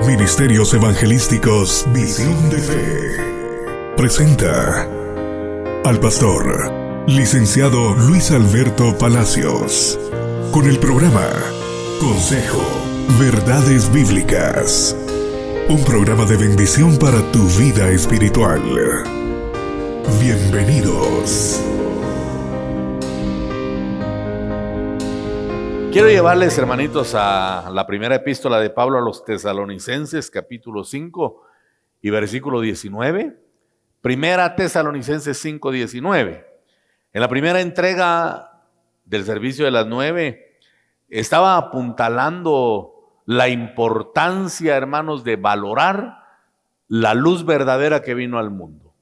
Ministerios Evangelísticos Visión de Fe presenta al pastor licenciado Luis Alberto Palacios con el programa Consejo, Verdades Bíblicas, un programa de bendición para tu vida espiritual. Bienvenidos. Quiero llevarles, hermanitos, a la primera epístola de Pablo a los Tesalonicenses, capítulo 5 y versículo 19. Primera Tesalonicenses 5, 19. En la primera entrega del servicio de las 9, estaba apuntalando la importancia, hermanos, de valorar la luz verdadera que vino al mundo.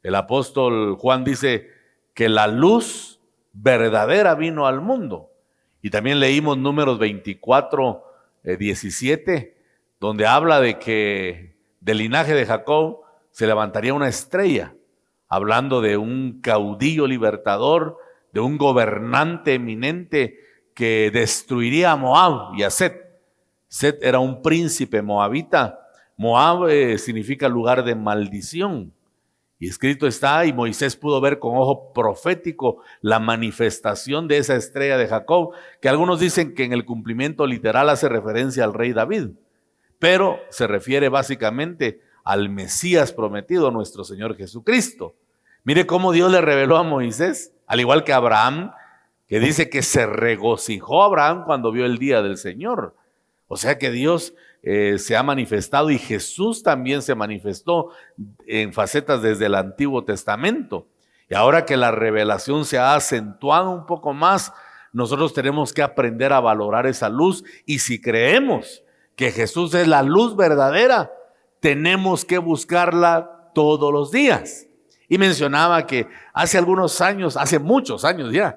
El apóstol Juan dice que la luz verdadera vino al mundo. Y también leímos Números 24, 17, donde habla de que del linaje de Jacob se levantaría una estrella, hablando de un caudillo libertador, de un gobernante eminente que destruiría a Moab y a Set. Set era un príncipe moabita. Moab significa lugar de maldición. Y escrito está, y Moisés pudo ver con ojo profético la manifestación de esa estrella de Jacob, que algunos dicen que en el cumplimiento literal hace referencia al rey David, pero se refiere básicamente al Mesías prometido, nuestro Señor Jesucristo. Mire cómo Dios le reveló a Moisés, al igual que a Abraham, que dice que se regocijó Abraham cuando vio el día del Señor. O sea que Dios se ha manifestado, y Jesús también se manifestó en facetas desde el Antiguo Testamento. Y ahora que la revelación se ha acentuado un poco más, nosotros tenemos que aprender a valorar esa luz. Y si creemos que Jesús es la luz verdadera, tenemos que buscarla todos los días. Y mencionaba que hace algunos años, hace muchos años ya,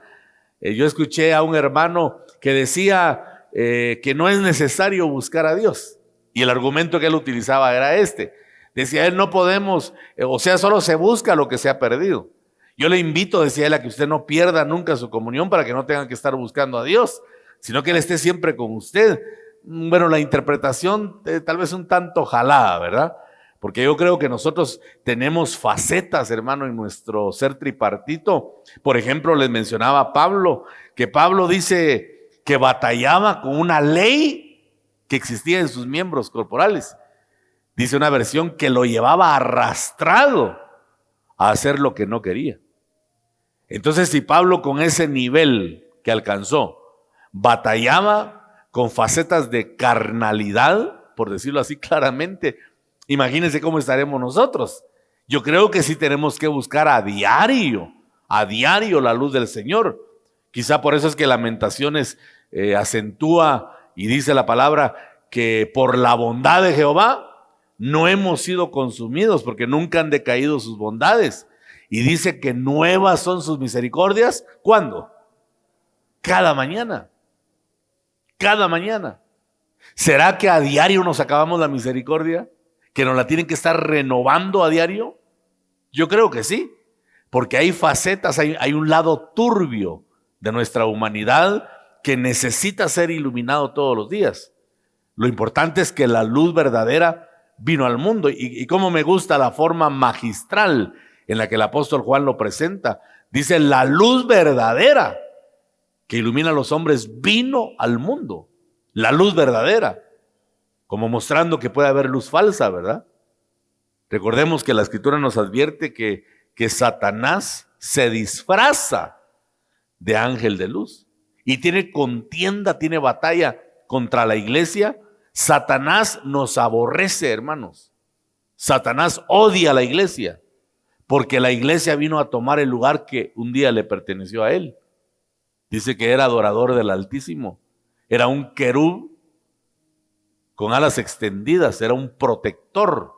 yo escuché a un hermano que decía que no es necesario buscar a Dios. Y el argumento que él utilizaba era este. Decía él, no podemos, solo se busca lo que se ha perdido. Yo le invito, decía él, a que usted no pierda nunca su comunión para que no tenga que estar buscando a Dios, sino que Él esté siempre con usted. Bueno, la interpretación tal vez un tanto jalada, ¿verdad? Porque yo creo que nosotros tenemos facetas, hermano, en nuestro ser tripartito. Por ejemplo, les mencionaba a Pablo, que Pablo dice que batallaba con una ley que existía en sus miembros corporales. Dice una versión que lo llevaba arrastrado a hacer lo que no quería. Entonces, si Pablo, con ese nivel que alcanzó, batallaba con facetas de carnalidad, por decirlo así claramente, imagínense cómo estaremos nosotros. Yo creo que sí tenemos que buscar a diario la luz del Señor. Quizá por eso es que Lamentaciones acentúa y dice la palabra que por la bondad de Jehová no hemos sido consumidos, porque nunca han decaído sus bondades. Y dice que nuevas son sus misericordias. ¿Cuándo? Cada mañana. Cada mañana. ¿Será que a diario nos acabamos la misericordia? ¿Que nos la tienen que estar renovando a diario? Yo creo que sí, porque hay facetas, hay un lado turbio de nuestra humanidad que necesita ser iluminado todos los días. Lo importante es que la luz verdadera vino al mundo, y cómo me gusta la forma magistral en la que el apóstol Juan lo presenta. Dice, la luz verdadera que ilumina a los hombres vino al mundo. La luz verdadera, como mostrando que puede haber luz falsa, ¿verdad? Recordemos que la Escritura nos advierte que Satanás se disfraza de ángel de luz. Y tiene contienda, tiene batalla contra la iglesia. Satanás nos aborrece, hermanos. Satanás odia a la iglesia, porque la iglesia vino a tomar el lugar que un día le perteneció a él. Dice que era adorador del Altísimo. Era un querub con alas extendidas, era un protector.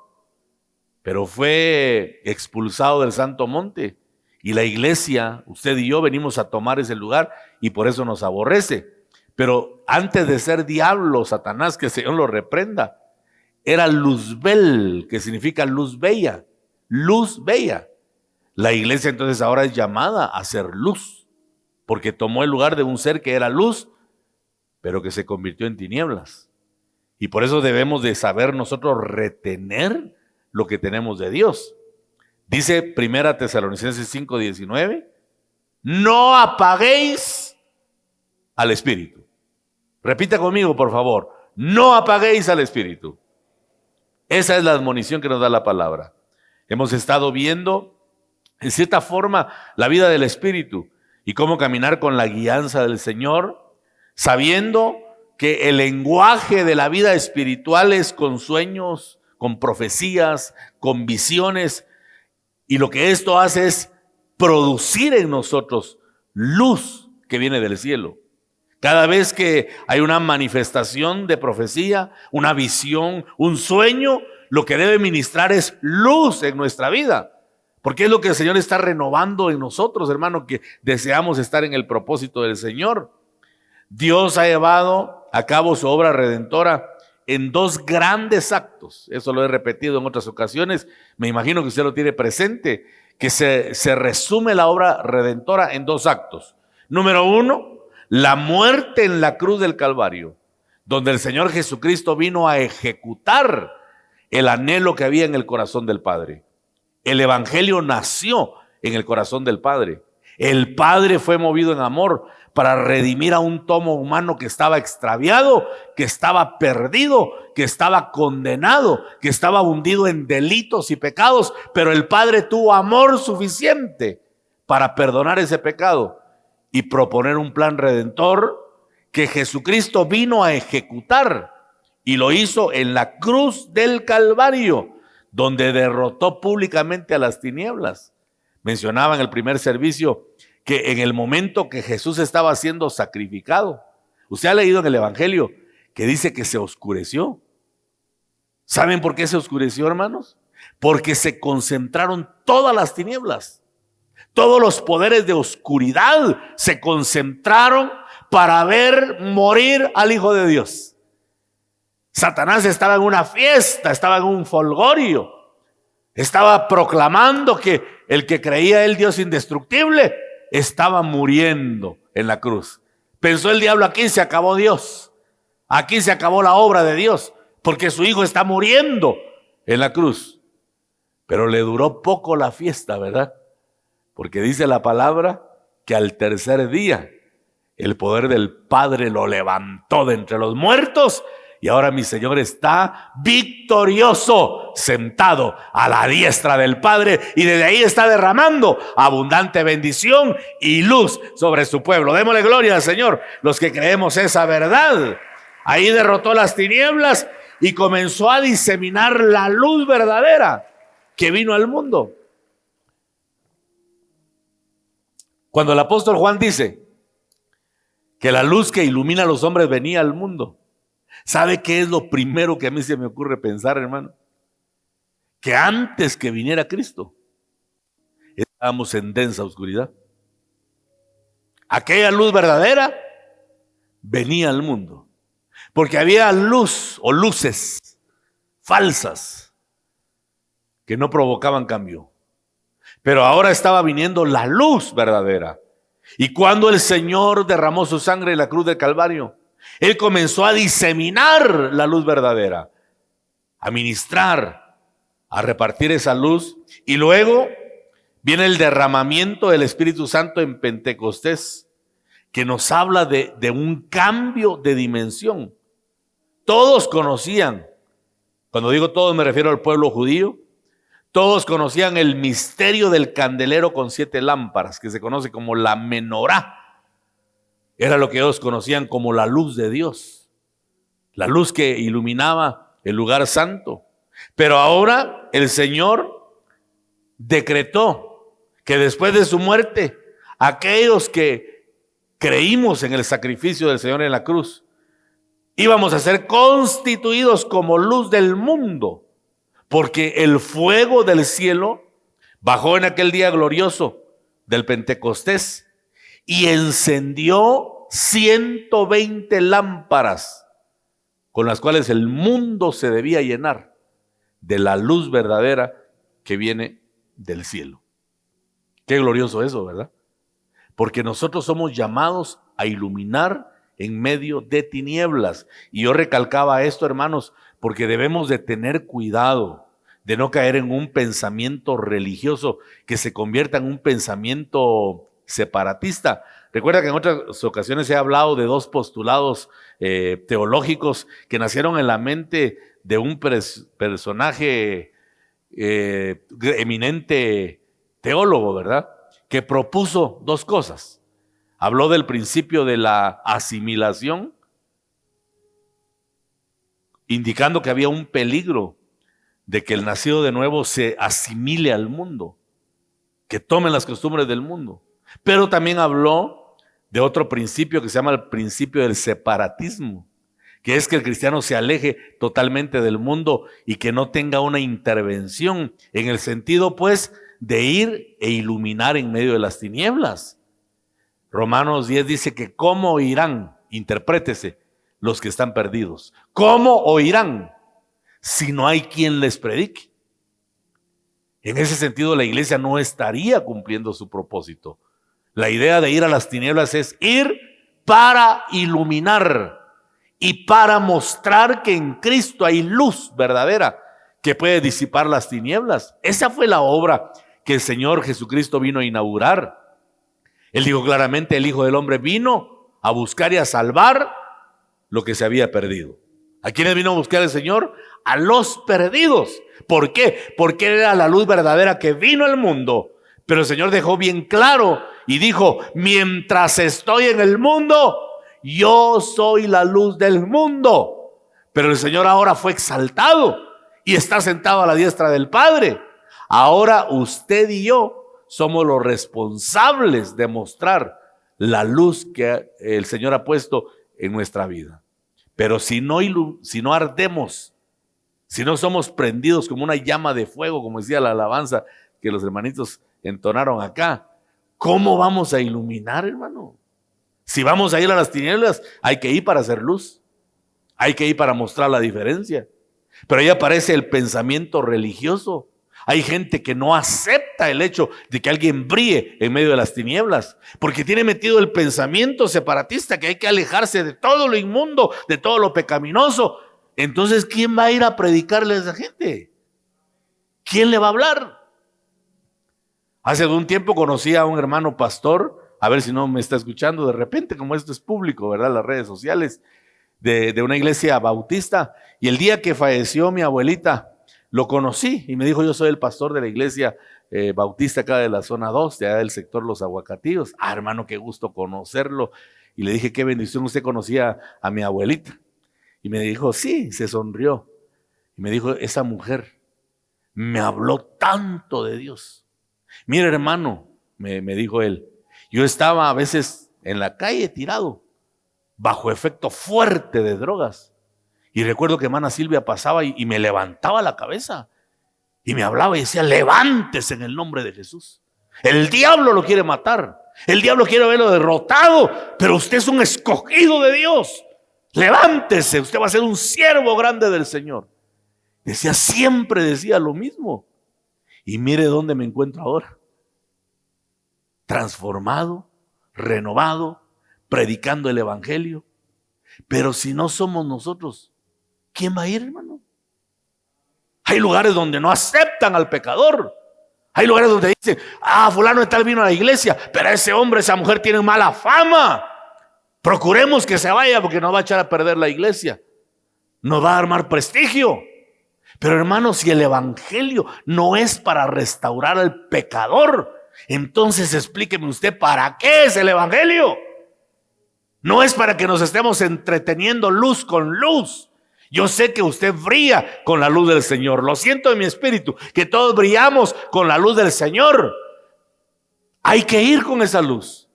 Pero fue expulsado del Santo Monte. Y la iglesia, usted y yo, venimos a tomar ese lugar, y por eso nos aborrece. Pero antes de ser diablo, Satanás, que el Señor lo reprenda, era Luzbel, que significa luz bella. Luz bella. La iglesia entonces ahora es llamada a ser luz, porque tomó el lugar de un ser que era luz, pero que se convirtió en tinieblas. Y por eso debemos de saber nosotros retener lo que tenemos de Dios. Dice 1 Tesalonicenses 5:19, no apaguéis al Espíritu. Repita conmigo, por favor, no apaguéis al Espíritu. Esa es la admonición que nos da la palabra. Hemos estado viendo, en cierta forma, la vida del Espíritu y cómo caminar con la guianza del Señor, sabiendo que el lenguaje de la vida espiritual es con sueños, con profecías, con visiones, y lo que esto hace es producir en nosotros luz que viene del cielo. Cada vez que hay una manifestación de profecía, una visión, un sueño, lo que debe ministrar es luz en nuestra vida. Porque es lo que el Señor está renovando en nosotros, hermano, que deseamos estar en el propósito del Señor. Dios ha llevado a cabo su obra redentora en dos grandes actos. Eso lo he repetido en otras ocasiones. Me imagino que usted lo tiene presente, que se resume la obra redentora en dos actos. Número uno, la muerte en la cruz del Calvario, donde el Señor Jesucristo vino a ejecutar el anhelo que había en el corazón del Padre. El Evangelio nació en el corazón del Padre. El Padre fue movido en amor para redimir a un tomo humano que estaba extraviado, que estaba perdido, que estaba condenado, que estaba hundido en delitos y pecados, pero el Padre tuvo amor suficiente para perdonar ese pecado y proponer un plan redentor que Jesucristo vino a ejecutar, y lo hizo en la cruz del Calvario, donde derrotó públicamente a las tinieblas. Mencionaba en el primer servicio que en el momento que Jesús estaba siendo sacrificado, usted ha leído en el Evangelio que dice que se oscureció. ¿Saben por qué se oscureció, hermanos? Porque se concentraron todas las tinieblas. Todos los poderes de oscuridad se concentraron para ver morir al Hijo de Dios. Satanás estaba en una fiesta, estaba en un folgorio, estaba proclamando que el que creía el Dios indestructible estaba muriendo en la cruz. Pensó el diablo, aquí se acabó Dios, aquí se acabó la obra de Dios, porque su Hijo está muriendo en la cruz. Pero le duró poco la fiesta, ¿verdad? Porque dice la palabra que al tercer día el poder del Padre lo levantó de entre los muertos, y ahora mi Señor está victorioso, sentado a la diestra del Padre, y desde ahí está derramando abundante bendición y luz sobre su pueblo. Démosle gloria al Señor, los que creemos esa verdad. Ahí derrotó las tinieblas y comenzó a diseminar la luz verdadera que vino al mundo. Cuando el apóstol Juan dice que la luz que ilumina a los hombres venía al mundo, ¿sabe qué es lo primero que a mí se me ocurre pensar, hermano? Que antes que viniera Cristo, estábamos en densa oscuridad. Aquella luz verdadera venía al mundo, porque había luz o luces falsas que no provocaban cambio. Pero ahora estaba viniendo la luz verdadera. Y cuando el Señor derramó su sangre en la cruz del Calvario, Él comenzó a diseminar la luz verdadera, a ministrar, a repartir esa luz. Y luego viene el derramamiento del Espíritu Santo en Pentecostés, que nos habla de un cambio de dimensión. Todos conocían, cuando digo todos me refiero al pueblo judío, todos conocían el misterio del candelero con 7 lámparas, que se conoce como la menorá. Era lo que ellos conocían como la luz de Dios, la luz que iluminaba el lugar santo. Pero ahora el Señor decretó que después de su muerte, aquellos que creímos en el sacrificio del Señor en la cruz, íbamos a ser constituidos como luz del mundo, porque el fuego del cielo bajó en aquel día glorioso del Pentecostés y encendió 120 lámparas con las cuales el mundo se debía llenar de la luz verdadera que viene del cielo. Qué glorioso eso, ¿verdad? Porque nosotros somos llamados a iluminar en medio de tinieblas. Y yo recalcaba esto, hermanos, porque debemos de tener cuidado de no caer en un pensamiento religioso que se convierta en un pensamiento separatista. Recuerda que en otras ocasiones he hablado de dos postulados teológicos que nacieron en la mente de un personaje eminente teólogo, ¿verdad? Que propuso dos cosas. Habló del principio de la asimilación, indicando que había un peligro de que el nacido de nuevo se asimile al mundo, que tome las costumbres del mundo. Pero también habló de otro principio que se llama el principio del separatismo, que es que el cristiano se aleje totalmente del mundo y que no tenga una intervención en el sentido, pues, de ir e iluminar en medio de las tinieblas. Romanos 10 dice que ¿cómo oirán? Interprétese, los que están perdidos. ¿Cómo oirán si no hay quien les predique? En ese sentido, la iglesia no estaría cumpliendo su propósito. La idea de ir a las tinieblas es ir para iluminar y para mostrar que en Cristo hay luz verdadera que puede disipar las tinieblas. Esa fue la obra que el Señor Jesucristo vino a inaugurar. Él dijo claramente: el Hijo del Hombre vino a buscar y a salvar lo que se había perdido. ¿A quiénes vino a buscar el Señor? A los perdidos. ¿Por qué? Porque Él era la luz verdadera que vino al mundo. Pero el Señor dejó bien claro y dijo: mientras estoy en el mundo, yo soy la luz del mundo. Pero el Señor ahora fue exaltado y está sentado a la diestra del Padre. Ahora usted y yo somos los responsables de mostrar la luz que el Señor ha puesto en nuestra vida. Pero si no ardemos, si no somos prendidos como una llama de fuego, como decía la alabanza que los hermanitos entonaron acá, ¿cómo vamos a iluminar, hermano? Si vamos a ir a las tinieblas, hay que ir para hacer luz. Hay que ir para mostrar la diferencia. Pero ahí aparece el pensamiento religioso. Hay gente que no acepta el hecho de que alguien brille en medio de las tinieblas, porque tiene metido el pensamiento separatista que hay que alejarse de todo lo inmundo, de todo lo pecaminoso. Entonces, ¿quién va a ir a predicarle a esa gente? ¿Quién le va a hablar? Hace un tiempo conocí a un hermano pastor, a ver si no me está escuchando de repente, como esto es público, ¿verdad? Las redes sociales, de una iglesia bautista. Y el día que falleció mi abuelita, lo conocí y me dijo: yo soy el pastor de la iglesia bautista acá de la zona 2, de allá del sector Los Aguacatíos. Ah, hermano, qué gusto conocerlo. Y le dije: qué bendición, usted conocía a mi abuelita. Y me dijo: sí, se sonrió. Y me dijo: esa mujer me habló tanto de Dios. Mira, hermano, me dijo él, yo estaba a veces en la calle tirado, bajo efecto fuerte de drogas. Y recuerdo que hermana Silvia pasaba y me levantaba la cabeza y me hablaba y decía: levántese en el nombre de Jesús. El diablo lo quiere matar, el diablo quiere verlo derrotado, pero usted es un escogido de Dios. Levántese, usted va a ser un siervo grande del Señor. Decía, siempre decía lo mismo. Y mire dónde me encuentro ahora. Transformado, renovado, predicando el evangelio. Pero si no somos nosotros, ¿quién va a ir, hermano? Hay lugares donde no aceptan al pecador. Hay lugares donde dicen: fulano de tal vino a la iglesia, pero ese hombre, esa mujer tienen mala fama. Procuremos que se vaya porque nos va a echar a perder la iglesia. Nos va a armar prestigio. Pero hermano, si el evangelio no es para restaurar al pecador, entonces explíqueme usted para qué es el evangelio. No es para que nos estemos entreteniendo luz con luz. Yo sé que usted brilla con la luz del Señor. Lo siento en mi espíritu, que todos brillamos con la luz del Señor. Hay que ir con esa luz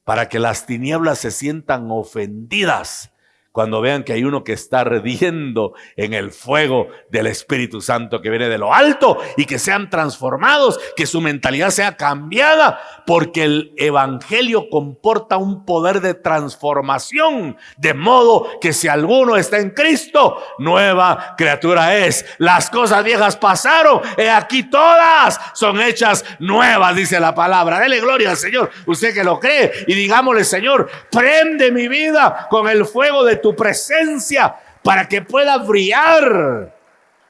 para que las tinieblas se sientan ofendidas Cuando vean que hay uno que está ardiendo en el fuego del Espíritu Santo que viene de lo alto, y que sean transformados, que su mentalidad sea cambiada, porque el Evangelio comporta un poder de transformación, de modo que si alguno está en Cristo, nueva criatura es. Las cosas viejas pasaron, he aquí todas son hechas nuevas, dice la palabra. Dele gloria al Señor, usted que lo cree, y digámosle: Señor, prende mi vida con el fuego de tu presencia para que pueda brillar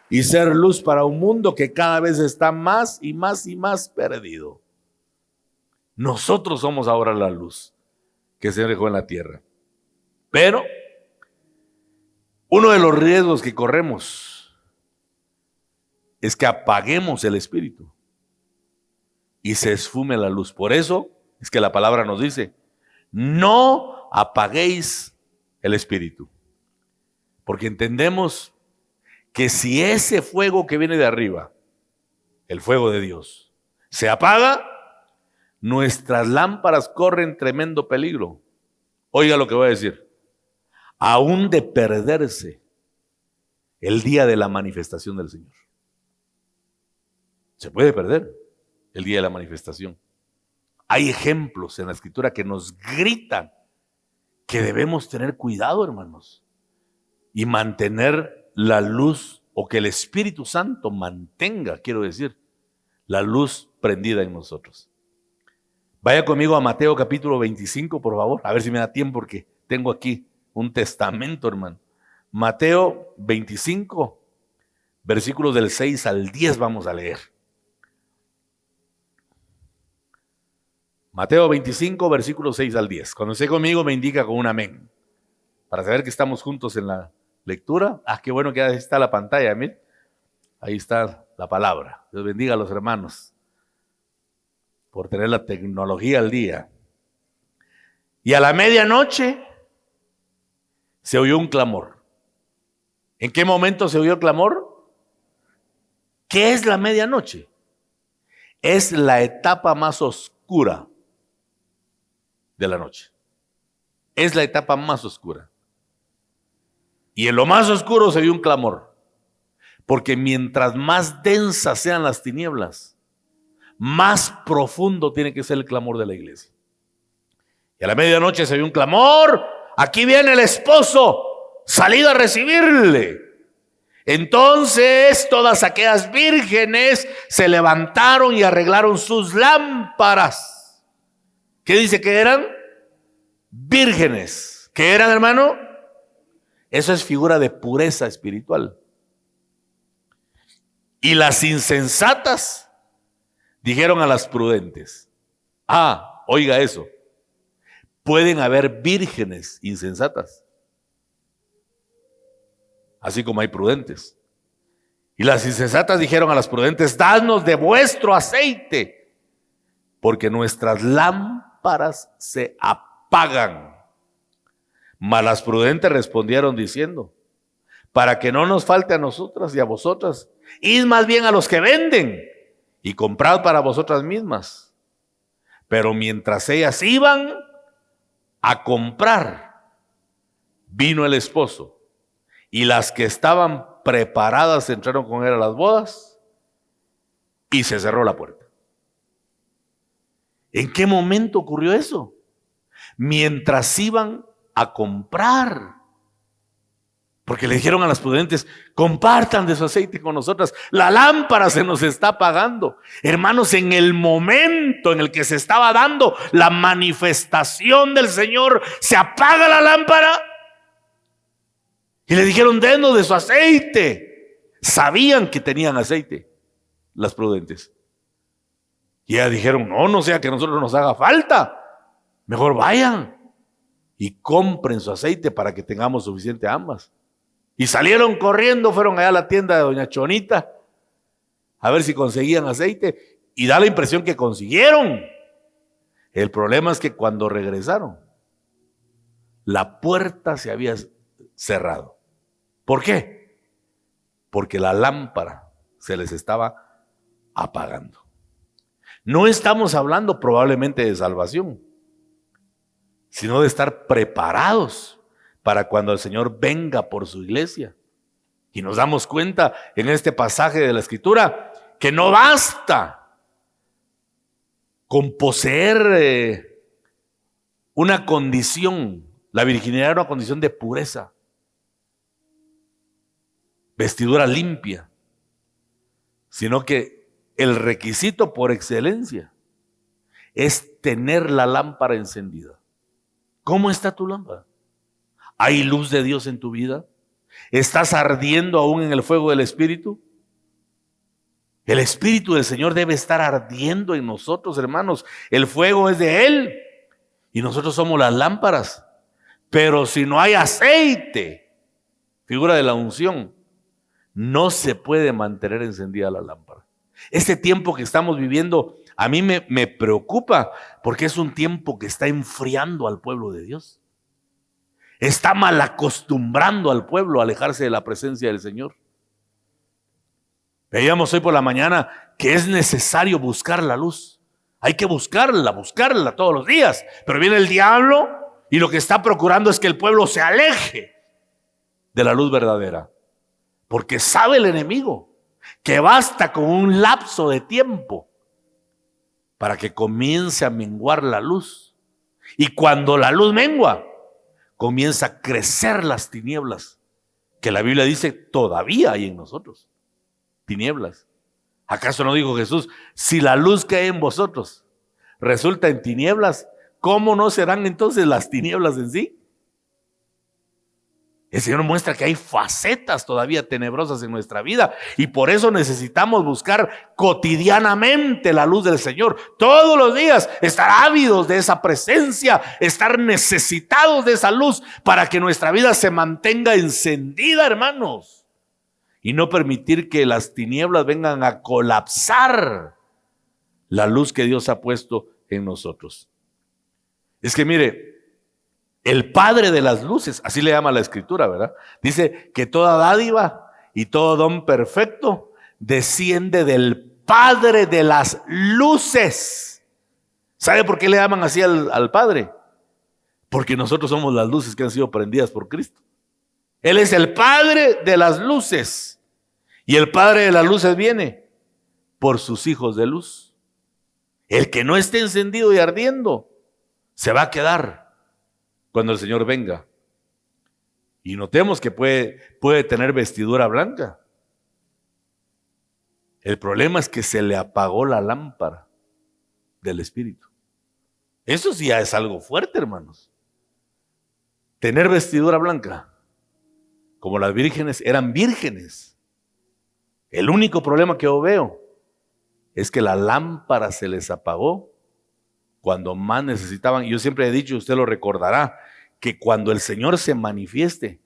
y ser luz para un mundo que cada vez está más y más y más perdido. Nosotros somos ahora la luz que se dejó en la tierra. Pero uno de los riesgos que corremos es que apaguemos el Espíritu y se esfume la luz. Por eso es que la palabra nos dice: no apaguéis el Espíritu, porque entendemos que si ese fuego que viene de arriba, el fuego de Dios, se apaga, nuestras lámparas corren tremendo peligro. Oiga lo que voy a decir: aún de perderse el día de la manifestación del Señor. Se puede perder el día de la manifestación. Hay ejemplos en la Escritura que nos gritan que debemos tener cuidado, hermanos, y mantener la luz, o que el Espíritu Santo mantenga, quiero decir, la luz prendida en nosotros. Vaya conmigo a Mateo capítulo 25, por favor, a ver si me da tiempo, porque tengo aquí un testamento, hermano. Mateo 25, versículos del 6 al 10 vamos a leer. Mateo 25, versículos 6 al 10. Cuando esté conmigo me indica con un amén, para saber que estamos juntos en la lectura. Qué bueno que ahí está la pantalla, miren. Ahí está la palabra. Dios bendiga a los hermanos por tener la tecnología al día. Y a la medianoche se oyó un clamor. ¿En qué momento se oyó el clamor? ¿Qué es la medianoche? Es la etapa más oscura de la noche. Es la etapa más oscura. Y en lo más oscuro se vio un clamor, porque mientras más densas sean las tinieblas, más profundo tiene que ser el clamor de la iglesia. Y a la medianoche se vio un clamor: aquí viene el esposo, salid a recibirle. Entonces todas aquellas vírgenes se levantaron y arreglaron sus lámparas. ¿Qué dice que eran? Vírgenes. ¿Qué eran, hermano? Eso es figura de pureza espiritual. Y las insensatas dijeron a las prudentes: oiga eso, pueden haber vírgenes insensatas, así como hay prudentes. Y las insensatas dijeron a las prudentes: dadnos de vuestro aceite, porque nuestras lámparas se apagan. Mas las prudentes respondieron diciendo: para que no nos falte a nosotras y a vosotras, id más bien a los que venden y comprad para vosotras mismas. Pero mientras ellas iban a comprar, vino el esposo, y las que estaban preparadas entraron con él a las bodas, y se cerró la puerta. ¿En qué momento ocurrió eso? Mientras iban a comprar. Porque le dijeron a las prudentes: compartan de su aceite con nosotras, la lámpara se nos está apagando. Hermanos, en el momento en el que se estaba dando la manifestación del Señor, se apaga la lámpara. Y le dijeron: denos de su aceite. Sabían que tenían aceite las prudentes. Y ellas dijeron: no sea que a nosotros nos haga falta, mejor vayan y compren su aceite para que tengamos suficiente ambas. Y salieron corriendo, fueron allá a la tienda de doña Chonita a ver si conseguían aceite, y da la impresión que consiguieron. El problema es que cuando regresaron, la puerta se había cerrado. ¿Por qué? Porque la lámpara se les estaba apagando. No estamos hablando probablemente de salvación, sino de estar preparados para cuando el Señor venga por su iglesia. Y nos damos cuenta en este pasaje de la Escritura que no basta con poseer una condición. La virginidad era una condición de pureza, vestidura limpia, sino que el requisito por excelencia es tener la lámpara encendida. ¿Cómo está tu lámpara? ¿Hay luz de Dios en tu vida? ¿Estás ardiendo aún en el fuego del Espíritu? El Espíritu del Señor debe estar ardiendo en nosotros, hermanos. El fuego es de Él y nosotros somos las lámparas. Pero si no hay aceite, figura de la unción, no se puede mantener encendida la lámpara. Este tiempo que estamos viviendo a mí me preocupa porque es un tiempo que está enfriando al pueblo de Dios. Está mal acostumbrando al pueblo a alejarse de la presencia del Señor. Veíamos hoy por la mañana que es necesario buscar la luz. Hay que buscarla todos los días. Pero viene el diablo y lo que está procurando es que el pueblo se aleje de la luz verdadera. Porque sabe el enemigo que basta con un lapso de tiempo para que comience a menguar la luz. Y cuando la luz mengua, comienza a crecer las tinieblas, que la Biblia dice todavía hay en nosotros. Tinieblas. ¿Acaso no dijo Jesús, si la luz que hay en vosotros resulta en tinieblas, cómo no serán entonces las tinieblas en sí? El Señor muestra que hay facetas todavía tenebrosas en nuestra vida y por eso necesitamos buscar cotidianamente la luz del Señor. Todos los días estar ávidos de esa presencia, estar necesitados de esa luz para que nuestra vida se mantenga encendida, hermanos. Y no permitir que las tinieblas vengan a colapsar la luz que Dios ha puesto en nosotros. Es que mire, el Padre de las luces, así le llama la Escritura, ¿verdad? Dice que toda dádiva y todo don perfecto desciende del Padre de las luces. ¿Sabe por qué le llaman así al Padre? Porque nosotros somos las luces que han sido prendidas por Cristo. Él es el Padre de las luces. Y el Padre de las luces viene por sus hijos de luz. El que no esté encendido y ardiendo se va a quedar cuando el Señor venga. Y notemos que puede tener vestidura blanca. El problema es que se le apagó la lámpara del Espíritu. Eso sí ya es algo fuerte, hermanos. Tener vestidura blanca, como las vírgenes eran vírgenes. El único problema que yo veo es que la lámpara se les apagó cuando más necesitaban. Yo siempre he dicho, usted lo recordará, que cuando el Señor se manifieste,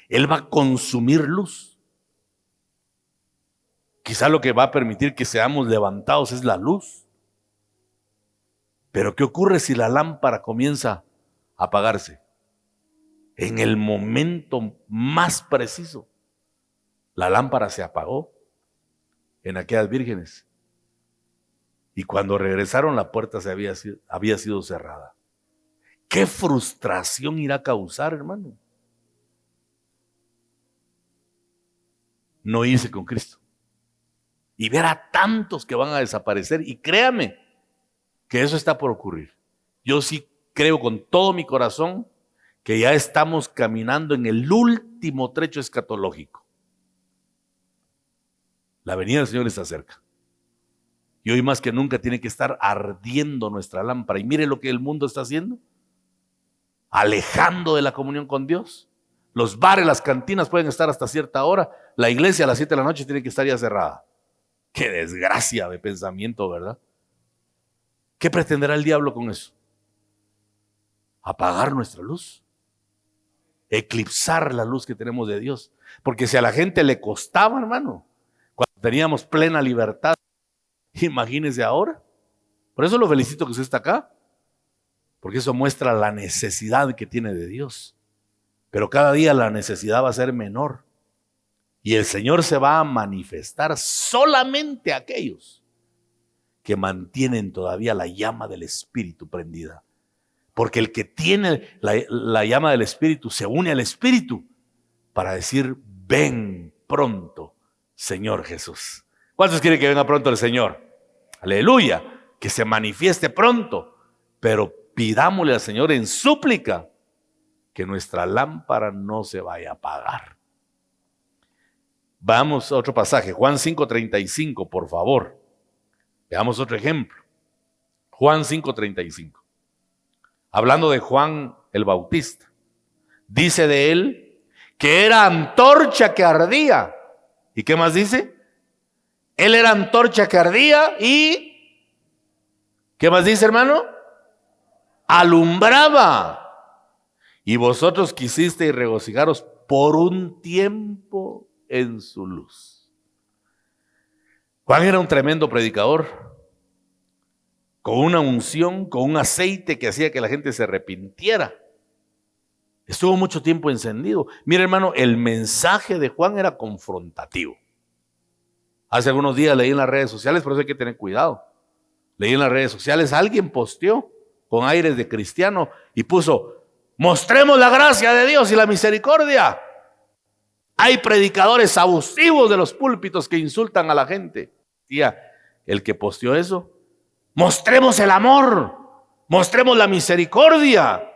Él va a consumir luz. Quizá lo que va a permitir que seamos levantados es la luz. Pero ¿qué ocurre si la lámpara comienza a apagarse? En el momento más preciso, la lámpara se apagó en aquellas vírgenes. Y cuando regresaron, la puerta había sido cerrada. ¿Qué frustración irá a causar, hermano? No irse con Cristo. Y ver a tantos que van a desaparecer. Y créame que eso está por ocurrir. Yo sí creo con todo mi corazón que ya estamos caminando en el último trecho escatológico. La venida del Señor está cerca. Y hoy más que nunca tiene que estar ardiendo nuestra lámpara. Y mire lo que el mundo está haciendo. Alejando de la comunión con Dios. Los bares, las cantinas pueden estar hasta cierta hora. La iglesia a las 7 de la noche tiene que estar ya cerrada. Qué desgracia de pensamiento, ¿verdad? ¿Qué pretenderá el diablo con eso? Apagar nuestra luz. Eclipsar la luz que tenemos de Dios. Porque si a la gente le costaba, hermano, cuando teníamos plena libertad, imagínese ahora. Por eso lo felicito que usted está acá. Porque eso muestra la necesidad que tiene de Dios. Pero cada día la necesidad va a ser menor. Y el Señor se va a manifestar solamente a aquellos que mantienen todavía la llama del Espíritu prendida. Porque el que tiene la llama del Espíritu se une al Espíritu para decir, ven pronto, Señor Jesús. ¿Cuántos quieren que venga pronto el Señor? Aleluya, que se manifieste pronto. Pero pidámosle al Señor en súplica que nuestra lámpara no se vaya a apagar. Vamos a otro pasaje, Juan 5:35, por favor. Veamos otro ejemplo. Juan 5:35. Hablando de Juan el Bautista. Dice de él que era antorcha que ardía. ¿Y qué más dice? Él era antorcha que ardía y... ¿qué más dice, hermano? Alumbraba. Y vosotros quisisteis regocijaros por un tiempo en su luz. Juan era un tremendo predicador, con una unción, con un aceite que hacía que la gente se arrepintiera. Estuvo mucho tiempo encendido. Mira, hermano, el mensaje de Juan era confrontativo. Hace algunos días leí en las redes sociales, por eso hay que tener cuidado. Leí en las redes sociales, alguien posteó con aires de cristiano y puso: mostremos la gracia de Dios y la misericordia. Hay predicadores abusivos de los púlpitos que insultan a la gente. Tía, el que posteó eso, mostremos el amor, mostremos la misericordia.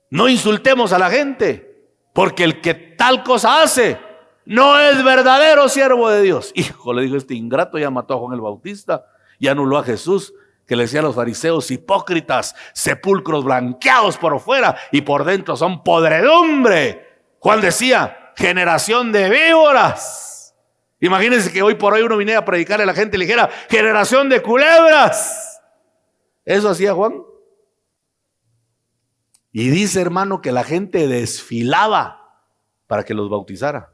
No insultemos a la gente, porque el que tal cosa hace no es verdadero siervo de Dios. Hijo, le dijo, este ingrato ya mató a Juan el Bautista y anuló a Jesús, que le decía a los fariseos: hipócritas, sepulcros blanqueados por fuera y por dentro son podredumbre. Juan decía: generación de víboras. Imagínense que hoy por hoy uno viniera a predicarle a la gente y le dijera: generación de culebras. Eso hacía Juan. Y dice, hermano, que la gente desfilaba para que los bautizara,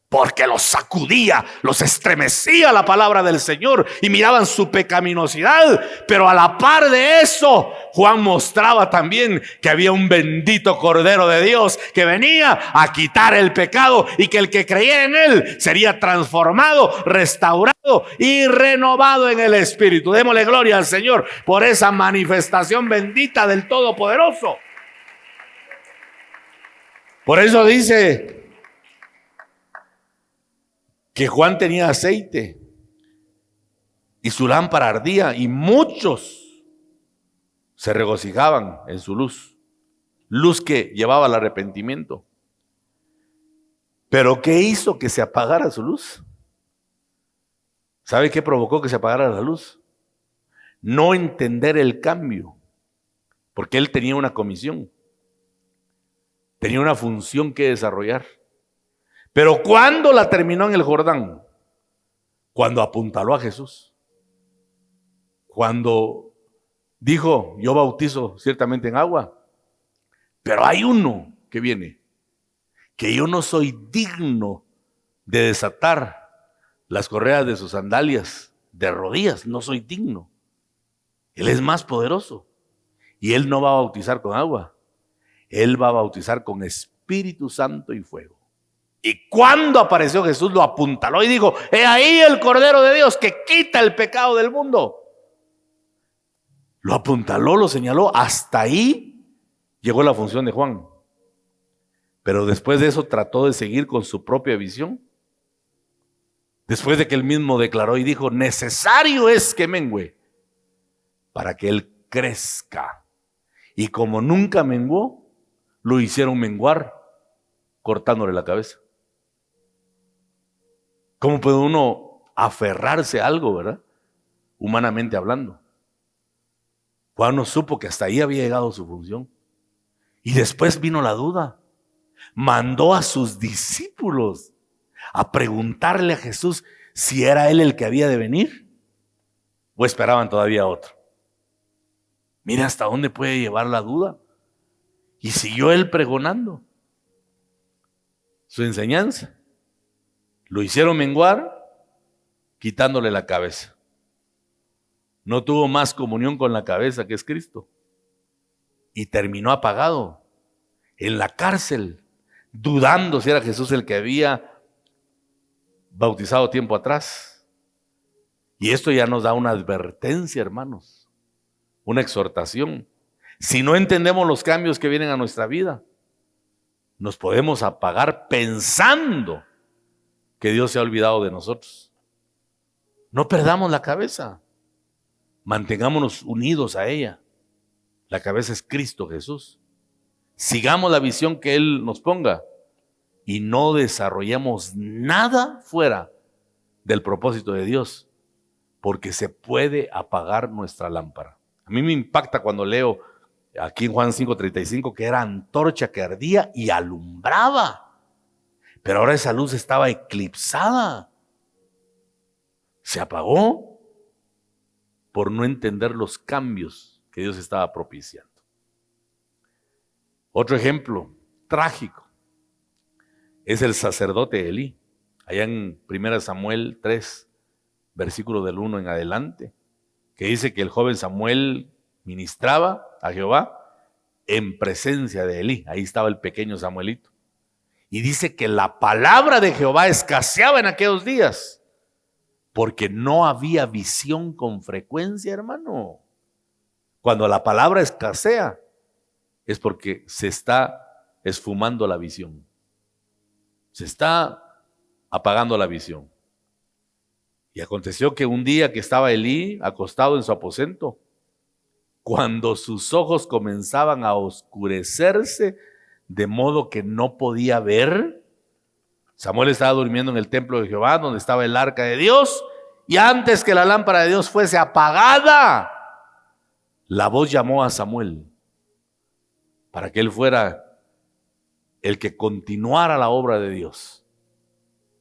porque los sacudía, los estremecía la palabra del Señor y miraban su pecaminosidad. Pero a la par de eso, Juan mostraba también que había un bendito Cordero de Dios que venía a quitar el pecado y que el que creía en él sería transformado, restaurado y renovado en el Espíritu. Démosle gloria al Señor por esa manifestación bendita del Todopoderoso. Por eso dice que Juan tenía aceite y su lámpara ardía y muchos se regocijaban en su luz, luz que llevaba al arrepentimiento. Pero ¿qué hizo que se apagara su luz? ¿Sabe qué provocó que se apagara la luz? No entender el cambio, porque él tenía una comisión, tenía una función que desarrollar. Pero ¿cuándo la terminó en el Jordán? Cuando apuntaló a Jesús. Cuando dijo: yo bautizo ciertamente en agua, pero hay uno que viene, que yo no soy digno de desatar las correas de sus sandalias de rodillas, no soy digno. Él es más poderoso y él no va a bautizar con agua, él va a bautizar con Espíritu Santo y fuego. Y cuando apareció Jesús, lo apuntaló y dijo: he ahí el Cordero de Dios que quita el pecado del mundo. Lo apuntaló, lo señaló. Hasta ahí llegó la función de Juan. Pero después de eso trató de seguir con su propia visión. Después de que él mismo declaró y dijo: necesario es que mengüe para que él crezca. Y como nunca menguó, lo hicieron menguar cortándole la cabeza. ¿Cómo puede uno aferrarse a algo, verdad? Humanamente hablando. Juan no supo que hasta ahí había llegado su función. Y después vino la duda. Mandó a sus discípulos a preguntarle a Jesús si era él el que había de venir o esperaban todavía otro. Mira hasta dónde puede llevar la duda. Y siguió él pregonando su enseñanza. Lo hicieron menguar quitándole la cabeza. No tuvo más comunión con la cabeza, que es Cristo. Y terminó apagado en la cárcel, dudando si era Jesús el que había bautizado tiempo atrás. Y esto ya nos da una advertencia, hermanos, una exhortación. Si no entendemos los cambios que vienen a nuestra vida, nos podemos apagar pensando que Dios se ha olvidado de nosotros. No perdamos la cabeza. Mantengámonos unidos a ella. La cabeza es Cristo Jesús. Sigamos la visión que Él nos ponga y no desarrollemos nada fuera del propósito de Dios, porque se puede apagar nuestra lámpara. A mí me impacta cuando leo aquí en Juan 5:35 que era antorcha que ardía y alumbraba, pero ahora esa luz estaba eclipsada. Se apagó por no entender los cambios que Dios estaba propiciando. Otro ejemplo trágico es el sacerdote Elí. Allá en 1 Samuel 3, versículo del 1 en adelante, que dice que el joven Samuel ministraba a Jehová en presencia de Elí. Ahí estaba el pequeño Samuelito. Y dice que la palabra de Jehová escaseaba en aquellos días, porque no había visión con frecuencia, hermano. Cuando la palabra escasea, es porque se está esfumando la visión. Se está apagando la visión. Y aconteció que un día que estaba Elí acostado en su aposento, cuando sus ojos comenzaban a oscurecerse, de modo que no podía ver, Samuel estaba durmiendo en el templo de Jehová, donde estaba el arca de Dios, y antes que la lámpara de Dios fuese apagada, la voz llamó a Samuel para que él fuera el que continuara la obra de Dios,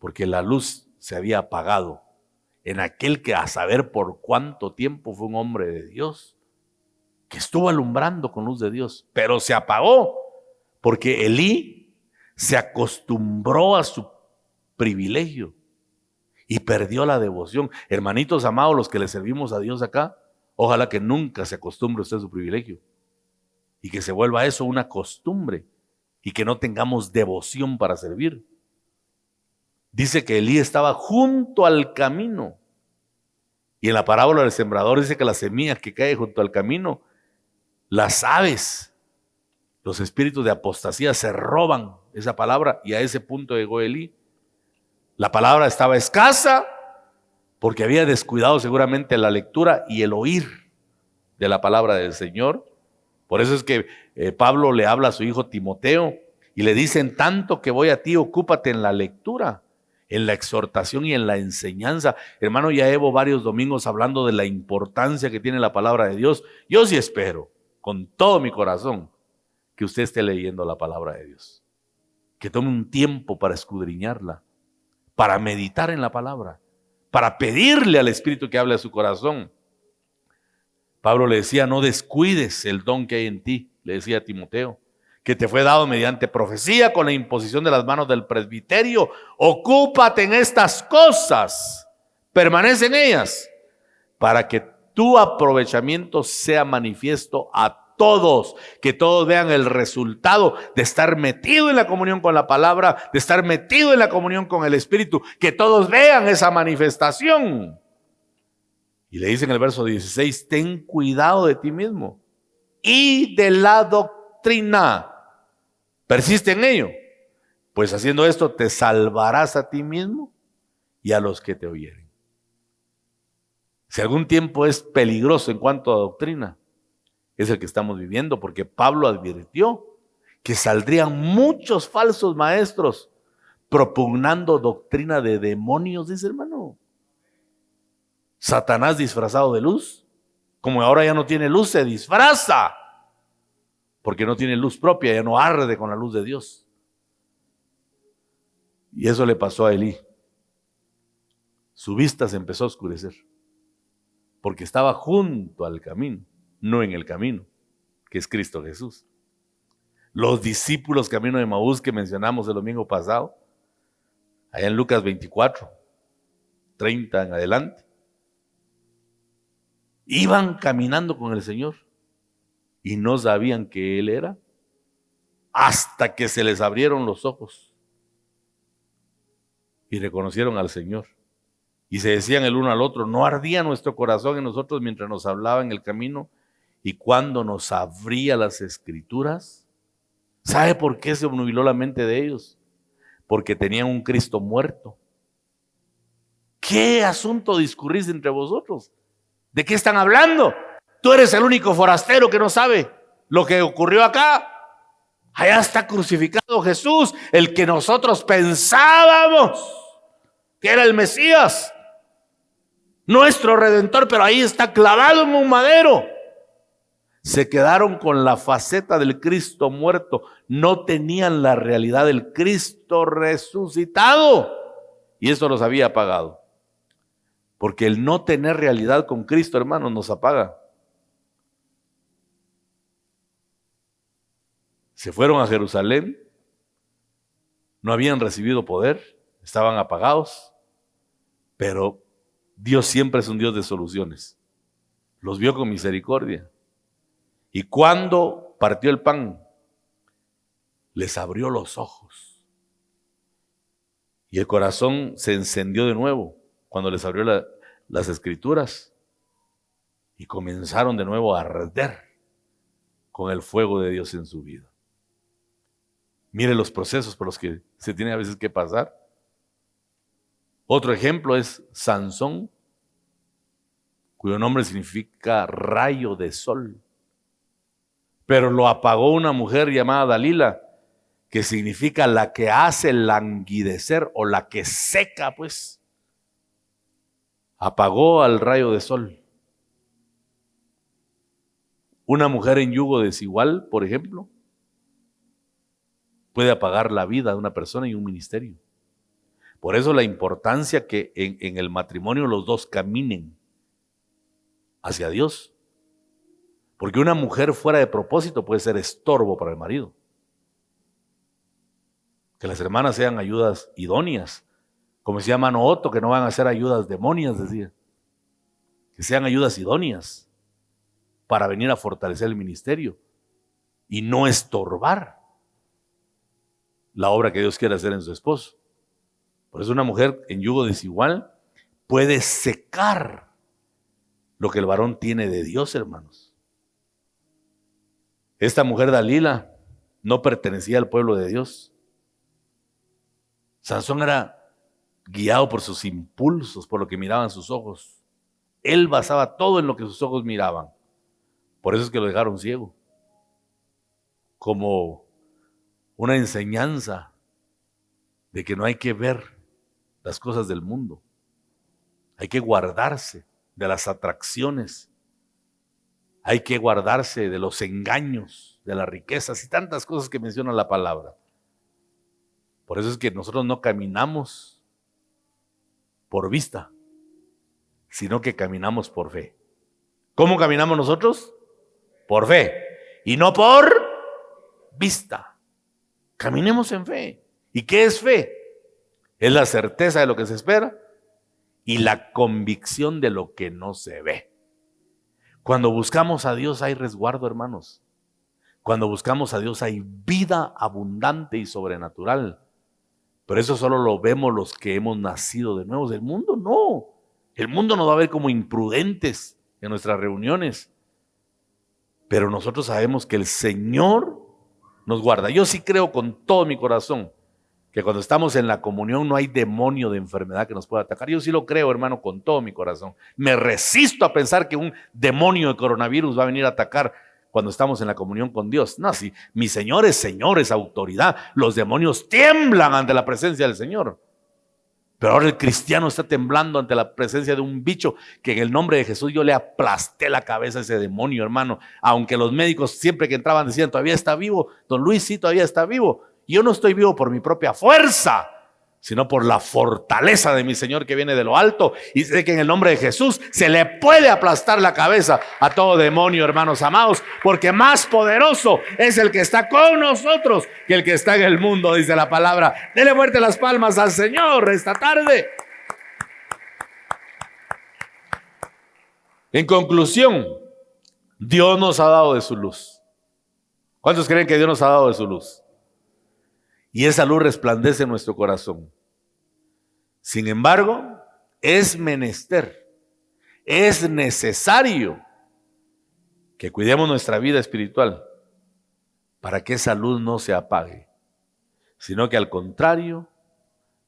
porque la luz se había apagado en aquel que a saber por cuánto tiempo fue un hombre de Dios, que estuvo alumbrando con luz de Dios, pero se apagó porque Elí se acostumbró a su privilegio y perdió la devoción. Hermanitos amados, los que le servimos a Dios acá, ojalá que nunca se acostumbre usted a su privilegio y que se vuelva eso una costumbre y que no tengamos devoción para servir. Dice que Elí estaba junto al camino, y en la parábola del sembrador dice que las semillas que caen junto al camino, las aves, los espíritus de apostasía se roban esa palabra, y a ese punto llegó Elí. La palabra estaba escasa porque había descuidado seguramente la lectura y el oír de la palabra del Señor. Por eso es que Pablo le habla a su hijo Timoteo y le dice: en tanto que voy a ti, ocúpate en la lectura, en la exhortación y en la enseñanza. Hermano, ya llevo varios domingos hablando de la importancia que tiene la palabra de Dios. Yo sí espero, con todo mi corazón, que usted esté leyendo la palabra de Dios, que tome un tiempo para escudriñarla, para meditar en la palabra, para pedirle al Espíritu que hable a su corazón. Pablo le decía: no descuides el don que hay en ti, le decía a Timoteo, que te fue dado mediante profecía con la imposición de las manos del presbiterio. Ocúpate en estas cosas, permanece en ellas, para que tu aprovechamiento sea manifiesto a todos, que todos vean el resultado de estar metido en la comunión con la palabra, de estar metido en la comunión con el Espíritu, que todos vean esa manifestación. Y le dice en el verso 16: ten cuidado de ti mismo y de la doctrina. Persiste en ello, pues haciendo esto te salvarás a ti mismo y a los que te oyeren. Si algún tiempo es peligroso en cuanto a doctrina, es el que estamos viviendo, porque Pablo advirtió que saldrían muchos falsos maestros propugnando doctrina de demonios, dice, hermano. Satanás disfrazado de luz, como ahora ya no tiene luz, se disfraza, porque no tiene luz propia, ya no arde con la luz de Dios. Y eso le pasó a Elí. Su vista se empezó a oscurecer, porque estaba junto al camino, no en el camino, que es Cristo Jesús. Los discípulos camino de Emaús que mencionamos el domingo pasado, allá en Lucas 24, 30 en adelante, iban caminando con el Señor y no sabían que Él era, hasta que se les abrieron los ojos y reconocieron al Señor. Y se decían el uno al otro: ¿no ardía nuestro corazón en nosotros mientras nos hablaba en el camino Y cuando nos abría las Escrituras, ¿sabe por qué se obnubiló la mente de ellos? Porque tenían un Cristo muerto. ¿Qué asunto discurrís entre vosotros? ¿De qué están hablando? Tú eres el único forastero que no sabe lo que ocurrió acá. Allá está crucificado Jesús, el que nosotros pensábamos que era el Mesías, nuestro Redentor, pero ahí está clavado en un madero. Se quedaron con la faceta del Cristo muerto, no tenían la realidad del Cristo resucitado, y eso los había apagado. Porque el no tener realidad con Cristo, hermanos, nos apaga. Se fueron a Jerusalén, no habían recibido poder, estaban apagados, pero Dios siempre es un Dios de soluciones. Los vio con misericordia. Y cuando partió el pan, les abrió los ojos. Y el corazón se encendió de nuevo cuando les abrió las Escrituras. Y comenzaron de nuevo a arder con el fuego de Dios en su vida. Mire los procesos por los que se tiene a veces que pasar. Otro ejemplo es Sansón, cuyo nombre significa rayo de sol. Pero lo apagó una mujer llamada Dalila, que significa la que hace languidecer o la que seca, pues. Apagó al rayo de sol. Una mujer en yugo desigual, por ejemplo, puede apagar la vida de una persona y un ministerio. Por eso la importancia que en el matrimonio los dos caminen hacia Dios. Porque una mujer fuera de propósito puede ser estorbo para el marido. Que las hermanas sean ayudas idóneas. Como decía Mano Otto, que no van a ser ayudas demonias, decía. Que sean ayudas idóneas para venir a fortalecer el ministerio y no estorbar la obra que Dios quiere hacer en su esposo. Por eso una mujer en yugo desigual puede secar lo que el varón tiene de Dios, hermanos. Esta mujer Dalila no pertenecía al pueblo de Dios. Sansón era guiado por sus impulsos, por lo que miraban sus ojos. Él basaba todo en lo que sus ojos miraban. Por eso es que lo dejaron ciego. Como una enseñanza de que no hay que ver las cosas del mundo. Hay que guardarse de las atracciones. Hay que guardarse de los engaños, de las riquezas y tantas cosas que menciona la palabra. Por eso es que nosotros no caminamos por vista, sino que caminamos por fe. ¿Cómo caminamos nosotros? Por fe y no por vista. Caminemos en fe. ¿Y qué es fe? Es la certeza de lo que se espera y la convicción de lo que no se ve. Cuando buscamos a Dios hay resguardo, hermanos. Cuando buscamos a Dios hay vida abundante y sobrenatural. Pero eso solo lo vemos los que hemos nacido de nuevo. El mundo no. El mundo nos va a ver como imprudentes en nuestras reuniones. Pero nosotros sabemos que el Señor nos guarda. Yo sí creo con todo mi corazón que cuando estamos en la comunión no hay demonio de enfermedad que nos pueda atacar. Yo sí lo creo, hermano, con todo mi corazón. Me resisto a pensar que un demonio de coronavirus va a venir a atacar cuando estamos en la comunión con Dios. No, si mi Señor es Señor, es autoridad, los demonios tiemblan ante la presencia del Señor. Pero ahora el cristiano está temblando ante la presencia de un bicho que en el nombre de Jesús yo le aplasté la cabeza a ese demonio, hermano. Aunque los médicos siempre que entraban decían, todavía está vivo, don Luis sí todavía está vivo. Yo no estoy vivo por mi propia fuerza, sino por la fortaleza de mi Señor que viene de lo alto. Y sé que en el nombre de Jesús se le puede aplastar la cabeza a todo demonio, hermanos amados, porque más poderoso es el que está con nosotros que el que está en el mundo, dice la palabra. Dele fuerte las palmas al Señor esta tarde. En conclusión, Dios nos ha dado de su luz. ¿Cuántos creen que Dios nos ha dado de su luz? Y esa luz resplandece en nuestro corazón. Sin embargo, es menester, es necesario que cuidemos nuestra vida espiritual para que esa luz no se apague, sino que al contrario,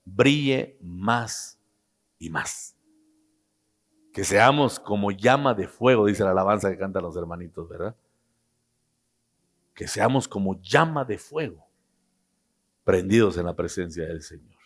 brille más y más. Que seamos como llama de fuego, dice la alabanza que cantan los hermanitos, ¿verdad? Que seamos como llama de fuego, prendidos en la presencia del Señor.